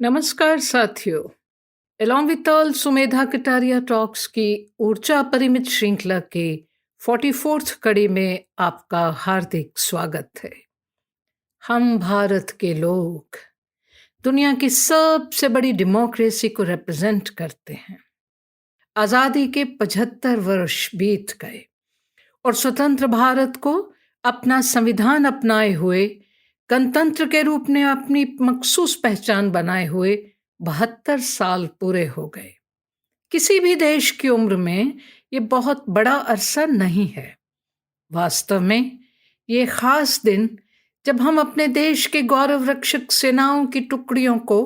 नमस्कार साथियों। Along with all Sumedha Kataria talks की ऊर्जा परिमित श्रृंखला के 44th कड़ी में आपका हार्दिक स्वागत है। हम भारत के लोग दुनिया की सबसे बड़ी डेमोक्रेसी को रिप्रेजेंट करते हैं। आज़ादी के 75 वर्ष बीत गए और स्वतंत्र भारत को अपना संविधान अपनाए हुए, गणतंत्र के रूप में अपनी मखसूस पहचान बनाए हुए 72 साल पूरे हो गए। किसी भी देश की उम्र में ये बहुत बड़ा अरसा नहीं है। वास्तव में ये खास दिन जब हम अपने देश के गौरव रक्षक सेनाओं की टुकड़ियों को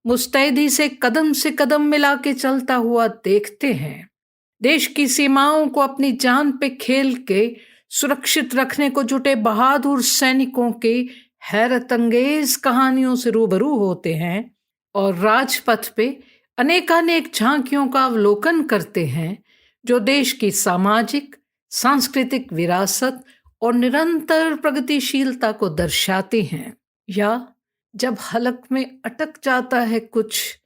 मुस्तैदी से कदम मिला के चलता हुआ देखते हैं, देश की सीमाओं को अपनी जान पे खेल के सुरक्षित रखने को जुटे बहादुर सैनिकों की हैरत अंगेज कहानियों से रूबरू होते हैं और राजपथ पे अनेकानेक झांकियों का अवलोकन करते हैं जो देश की सामाजिक, सांस्कृतिक विरासत और निरंतर प्रगतिशीलता को दर्शाती हैं। या जब हलक में अटक जाता है कुछ,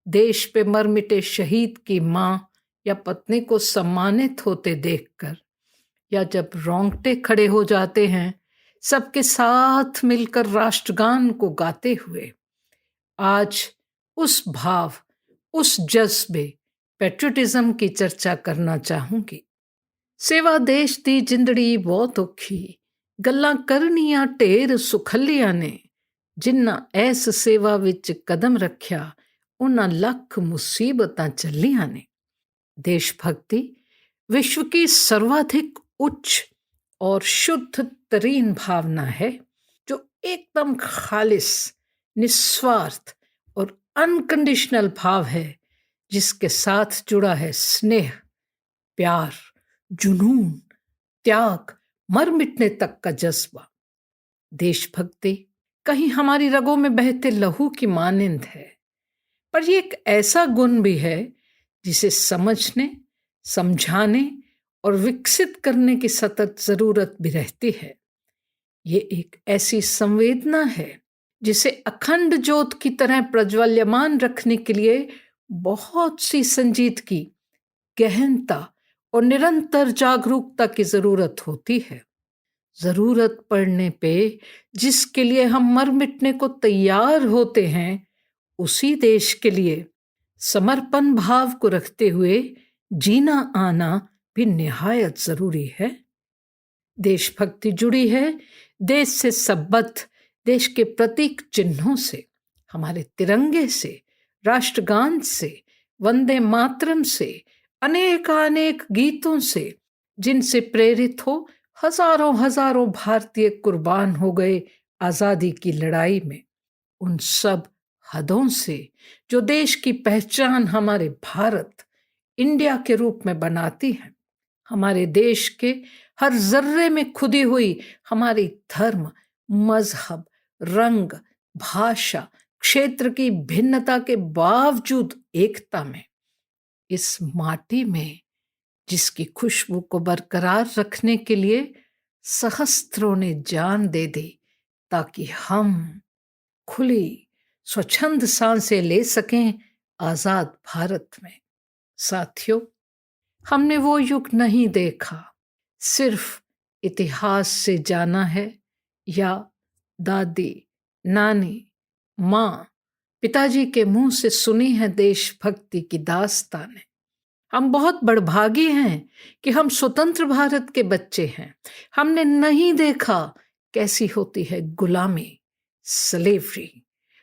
देश पे मर मिटे शहीद की माँ या पत्नी को सम्मानित होते देखकर, या जब रोंगटे खड़े हो जाते हैं सबके साथ मिलकर राष्ट्रगान को गाते हुए, आज उस भाव, उस जज्बे, पेट्रियटिज्म की चर्चा करना चाहूंगी। सेवा देश दी जिंदड़ी बहुत औखी, गल्लां करनियां ढेर सुखलियां ने, जिन्ना ऐस सेवा विच कदम रखिया उन्हां लख मुसीबतां चलियां ने। देशभक्ति विश्व की सर्वाधिक उच्च और शुद्ध तरीन भावना है जो एकदम खालिस, निस्वार्थ और अनकंडीशनल भाव है, जिसके साथ जुड़ा है स्नेह, प्यार, जुनून, त्याग, मर मिटने तक का जज्बा। देशभक्ति कहीं हमारी रगों में बहते लहू की मानिंद है, पर यह एक ऐसा गुण भी है जिसे समझने, समझाने और विकसित करने की सतत जरूरत भी रहती है। ये एक ऐसी संवेदना है जिसे अखंड ज्योत की तरह प्रज्वल्यमान रखने के लिए बहुत सी संजीदगी, गहनता और निरंतर जागरूकता की जरूरत होती है। जरूरत पड़ने पे जिसके लिए हम मर मिटने को तैयार होते हैं, उसी देश के लिए समर्पण भाव को रखते हुए जीना आना भी निहायत जरूरी है। देशभक्ति जुड़ी है देश से संबद्ध देश के प्रतीक चिन्हों से, हमारे तिरंगे से, राष्ट्रगान से, वंदे मातरम से, अनेक गीतों से, जिनसे प्रेरित हो हजारों हजारों भारतीय कुर्बान हो गए आजादी की लड़ाई में। उन सब हदों से जो देश की पहचान हमारे भारत, इंडिया के रूप में बनाती है। हमारे देश के हर जर्रे में खुदी हुई हमारी धर्म, मजहब, रंग, भाषा, क्षेत्र की भिन्नता के बावजूद एकता में, इस माटी में जिसकी खुशबू को बरकरार रखने के लिए सहस्त्रों ने जान दे दी, ताकि हम खुली स्वच्छंद सांसें ले सकें आजाद भारत में। साथियों, हमने वो युग नहीं देखा, सिर्फ इतिहास से जाना है, या दादी, नानी, माँ, पिताजी के मुंह से सुनी है देशभक्ति की दास्तानें। हम बहुत बड़भागी हैं कि हम स्वतंत्र भारत के बच्चे हैं। हमने नहीं देखा कैसी होती है गुलामी, स्लेवरी।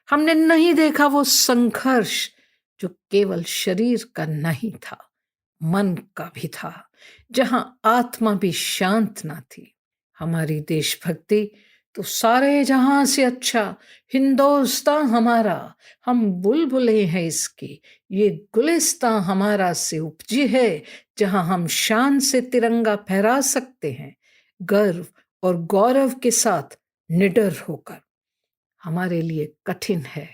हमने नहीं देखा वो संघर्ष जो केवल शरीर का नहीं था, मन का भी था, जहां आत्मा भी शांत ना थी। हमारी देशभक्ति तो सारे जहां से अच्छा, हिंदुस्तान हमारा, हम बुलबुले हैं इसकी, ये गुलिस्तान हमारा से उपजी है, जहां हम शान से तिरंगा फहरा सकते हैं, गर्व और गौरव के साथ निडर होकर। हमारे लिए कठिन है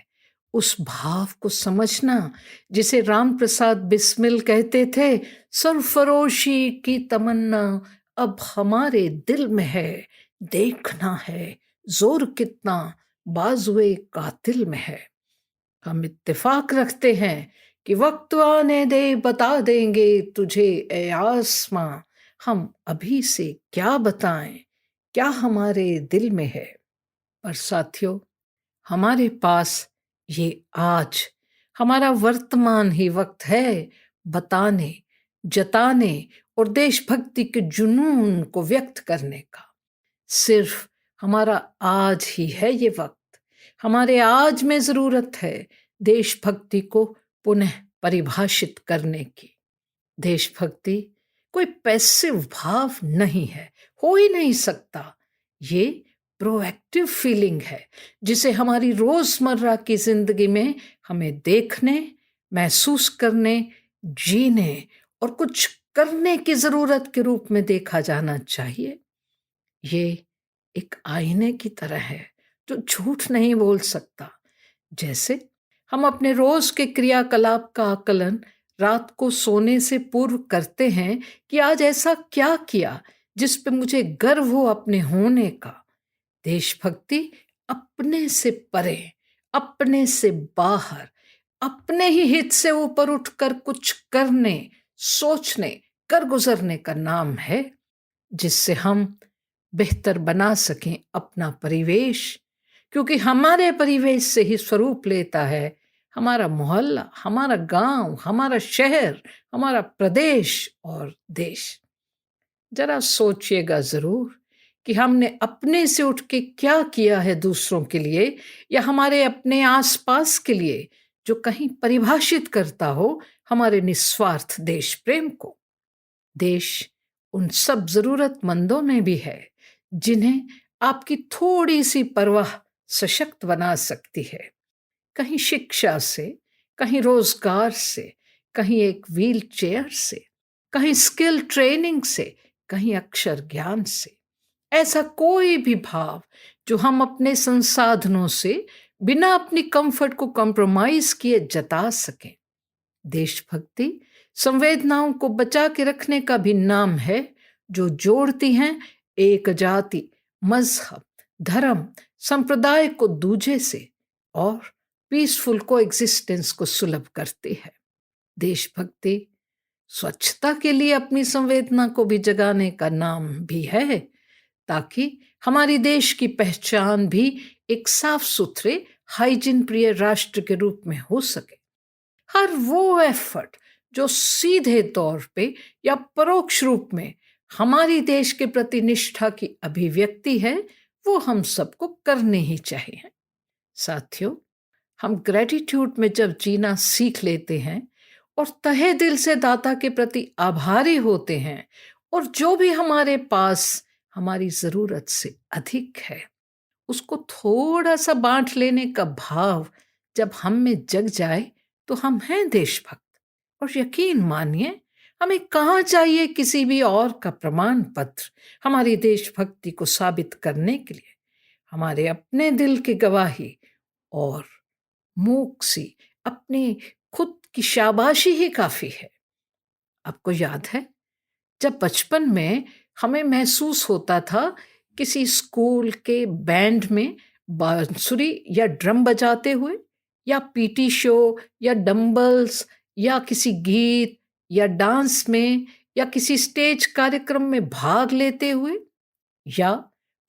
उस भाव को समझना जिसे राम प्रसाद बिस्मिल कहते थे, सरफरोशी की तमन्ना अब हमारे दिल में है, देखना है जोर कितना बाजुए कातिल में है। हम इत्तेफाक रखते हैं कि वक्त आने दे बता देंगे तुझे ए आसमां, हम अभी से क्या बताएं क्या हमारे दिल में है। पर साथियों, हमारे पास ये आज, हमारा वर्तमान ही वक्त है बताने, जताने और देशभक्ति के जुनून को व्यक्त करने का। सिर्फ हमारा आज ही है ये वक्त। हमारे आज में जरूरत है देशभक्ति को पुनः परिभाषित करने की। देशभक्ति कोई पैसिव भाव नहीं है, हो ही नहीं सकता। ये प्रोएक्टिव फीलिंग है जिसे हमारी रोजमर्रा की जिंदगी में हमें देखने, महसूस करने, जीने और कुछ करने की जरूरत के रूप में देखा जाना चाहिए। ये एक आईने की तरह है जो झूठ नहीं बोल सकता। जैसे हम अपने रोज के क्रियाकलाप का आकलन रात को सोने से पूर्व करते हैं कि आज ऐसा क्या किया जिस पे मुझे गर्व हो अपने होने का। देशभक्ति अपने से परे, अपने से बाहर, अपने ही हित से ऊपर उठकर कुछ करने, सोचने, कर गुजरने का नाम है, जिससे हम बेहतर बना सकें अपना परिवेश। क्योंकि हमारे परिवेश से ही स्वरूप लेता है हमारा मोहल्ला, हमारा गांव, हमारा शहर, हमारा प्रदेश और देश। जरा सोचिएगा जरूर कि हमने अपने से उठ के क्या किया है दूसरों के लिए, या हमारे अपने आसपास के लिए, जो कहीं परिभाषित करता हो हमारे निस्वार्थ देश प्रेम को। देश उन सब जरूरतमंदों में भी है जिन्हें आपकी थोड़ी सी परवाह सशक्त बना सकती है। कहीं शिक्षा से, कहीं रोजगार से, कहीं एक व्हील चेयर से, कहीं स्किल ट्रेनिंग से, कहीं अक्षर ज्ञान से। ऐसा कोई भी भाव जो हम अपने संसाधनों से बिना अपनी कंफर्ट को कॉम्प्रोमाइज किए जता सकें। देशभक्ति संवेदनाओं को बचा के रखने का भी नाम है जो जोड़ती हैं एक जाति, मजहब, धर्म, संप्रदाय को दूजे से और पीसफुल को एग्जिस्टेंस को सुलभ करती है। देशभक्ति स्वच्छता के लिए अपनी संवेदना को भी जगाने का नाम भी है, ताकि हमारी देश की पहचान भी एक साफ सुथरे, हाइजीन प्रिय राष्ट्र के रूप में हो सके। हर वो एफर्ट जो सीधे तौर पे या परोक्ष रूप में हमारी देश के प्रति निष्ठा की अभिव्यक्ति है, वो हम सबको करने ही चाहिए। साथियों, हम ग्रेटिट्यूड में जब जीना सीख लेते हैं और तहे दिल से दाता के प्रति आभारी होते हैं, और जो भी हमारे पास हमारी जरूरत से अधिक है उसको थोड़ा सा बांट लेने का भाव जब हम में जग जाए, तो हम हैं देशभक्त। और यकीन मानिए, हमें कहाँ चाहिए किसी भी और का प्रमाण पत्र हमारी देशभक्ति को साबित करने के लिए। हमारे अपने दिल की गवाही और मूक सी अपनी खुद की शाबाशी ही काफी है। आपको याद है जब बचपन में हमें महसूस होता था किसी स्कूल के बैंड में बांसुरी या ड्रम बजाते हुए, या पीटी शो, या डंबल्स, या किसी गीत या डांस में, या किसी स्टेज कार्यक्रम में भाग लेते हुए, या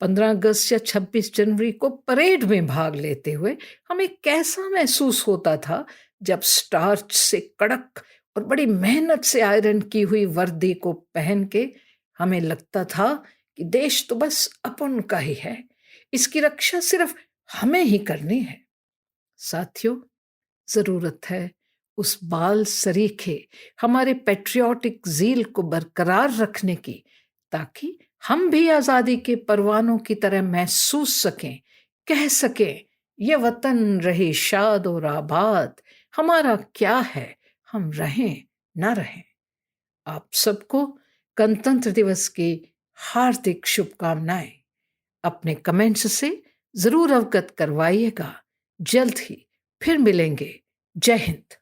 15 अगस्त या 26 जनवरी को परेड में भाग लेते हुए हमें कैसा महसूस होता था जब स्टार्च से कड़क और बड़ी मेहनत से आयरन की हुई वर्दी को पहन के हमें लगता था कि देश तो बस अपन का ही है, इसकी रक्षा सिर्फ हमें ही करनी है। साथियों, जरूरत है उस बाल सरीखे हमारे पैट्रियोटिक ज़ील को बरकरार रखने की, ताकि हम भी आज़ादी के परवानों की तरह महसूस सकें, कह सकें, ये वतन रहे शाद और आबाद, हमारा क्या है, हम रहें ना रहें। आप सबको गणतंत्र दिवस की हार्दिक शुभकामनाएं। अपने कमेंट्स से जरूर अवगत करवाइएगा। जल्द ही फिर मिलेंगे। जय हिंद।